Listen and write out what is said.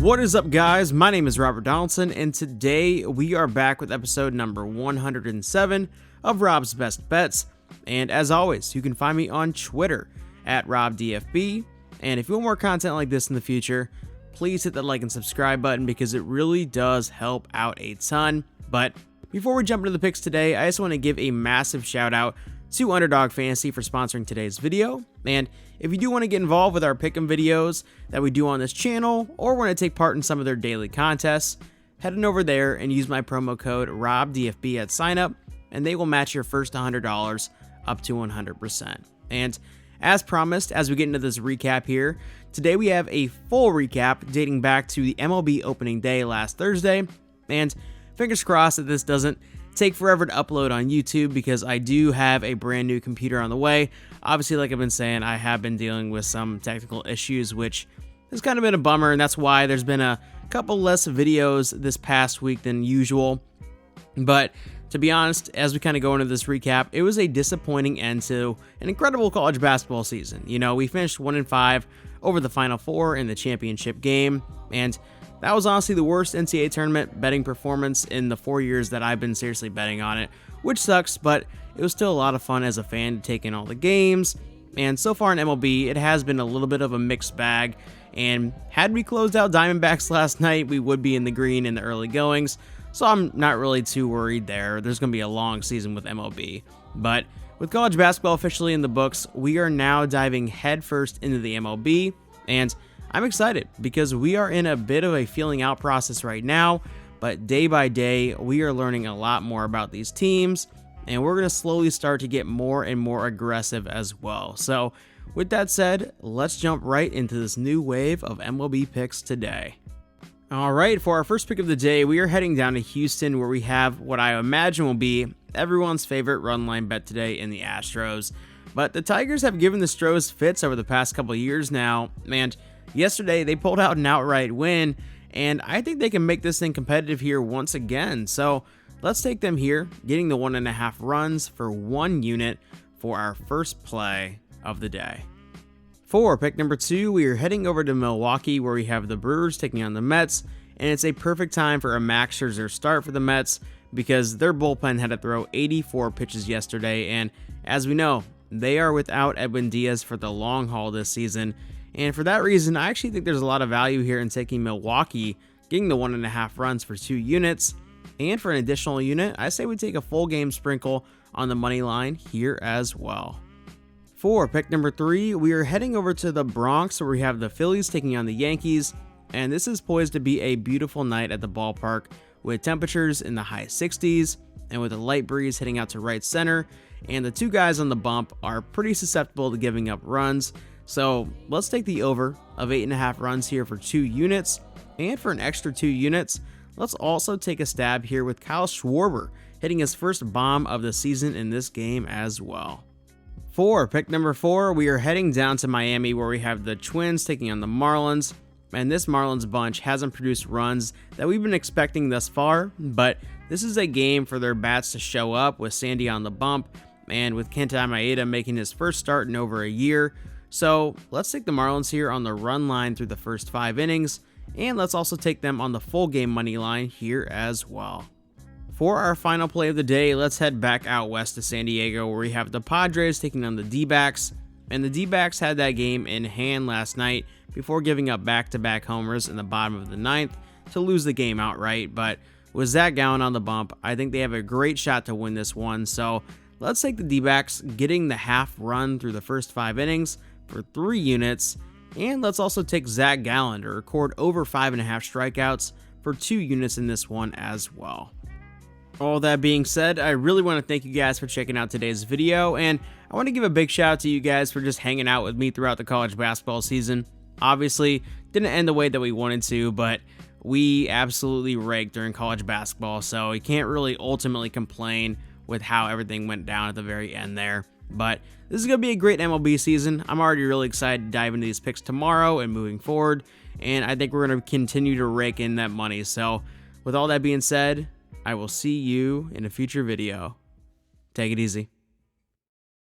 What is up, guys? My name is Robert Donaldson, and today we are back with episode number 107 of Rob's Best Bets. And as always, you can find me on Twitter at RobDFB. And if you want more content like this in the future, please hit that like and subscribe button because it really does help out a ton. But before we jump into the picks today, I just want to give a massive shout out to Underdog Fantasy for sponsoring today's video. And if you do want to get involved with our pick'em videos that we do on this channel, or want to take part in some of their daily contests, head on over there and use my promo code RobDFB at signup, and they will match your first $100 up to 100%. And as promised, as we get into this recap here, today we have a full recap dating back to the MLB opening day last Thursday, and fingers crossed that this doesn't take forever to upload on YouTube because I do have a brand new computer on the way. Obviously, like I've been saying, I have been dealing with some technical issues, which has kind of been a bummer, and that's why there's been a couple less videos this past week than usual. But to be honest, as we kind of go into this recap, it was a disappointing end to an incredible college basketball season. You know, we finished 1-5 over the Final Four in the championship game, and that was honestly the worst NCAA tournament betting performance in the 4 years that I've been seriously betting on it, which sucks, but it was still a lot of fun as a fan to take in all the games. And so far in MLB, it has been a little bit of a mixed bag, and had we closed out Diamondbacks last night, we would be in the green in the early goings, so I'm not really too worried there. There's going to be a long season with MLB. But with college basketball officially in the books, we are now diving headfirst into the MLB, and I'm excited because we are in a bit of a feeling out process right now, but day by day, we are learning a lot more about these teams, and we're going to slowly start to get more and more aggressive as well. So with that said, let's jump right into this new wave of MLB picks today. All right, for our first pick of the day, we are heading down to Houston, where we have what I imagine will be everyone's favorite run line bet today in the Astros. But the Tigers have given the Stros fits over the past couple years now, and yesterday, they pulled out an outright win, and I think they can make this thing competitive here once again. So let's take them here, getting the 1.5 runs for 1 unit for our first play of the day. For pick number 2, we are heading over to Milwaukee, where we have the Brewers taking on the Mets, and it's a perfect time for a Max Scherzer start for the Mets because their bullpen had to throw 84 pitches yesterday, and as we know, they are without Edwin Diaz for the long haul this season. And for that reason, I actually think there's a lot of value here in taking Milwaukee, getting the 1.5 runs for 2 units. And for an additional unit, I say we take a full game sprinkle on the money line here as well. For pick number 3, we are heading over to the Bronx, where we have the Phillies taking on the Yankees. And this is poised to be a beautiful night at the ballpark with temperatures in the high 60s and with a light breeze hitting out to right center. And the two guys on the bump are pretty susceptible to giving up runs. So let's take the over of 8.5 runs here for 2 units, and for an extra 2 units, let's also take a stab here with Kyle Schwarber hitting his first bomb of the season in this game as well. For pick number 4, we are heading down to Miami, where we have the Twins taking on the Marlins, and this Marlins bunch hasn't produced runs that we've been expecting thus far, but this is a game for their bats to show up with Sandy on the bump, and with Kenta Maeda making his first start in over a year. So let's take the Marlins here on the run line through the first 5 innings, and let's also take them on the full game money line here as well. For our final play of the day, let's head back out west to San Diego, where we have the Padres taking on the D-backs, and the D-backs had that game in hand last night before giving up back-to-back homers in the bottom of the 9th to lose the game outright. But with Zach Gallen on the bump, I think they have a great shot to win this one. So let's take the D-backs, getting the half run through the first 5 innings for 3 units, and let's also take Zach Gallen to record over 5.5 strikeouts for 2 units in this one as well. All that being said, I really want to thank you guys for checking out today's video, and I want to give a big shout out to you guys for just hanging out with me throughout the college basketball season. Obviously, didn't end the way that we wanted to, but we absolutely raked during college basketball, so you can't really ultimately complain with how everything went down at the very end there. But this is going to be a great MLB season. I'm already really excited to dive into these picks tomorrow and moving forward, and I think we're going to continue to rake in that money. So with all that being said, I will see you in a future video. Take it easy.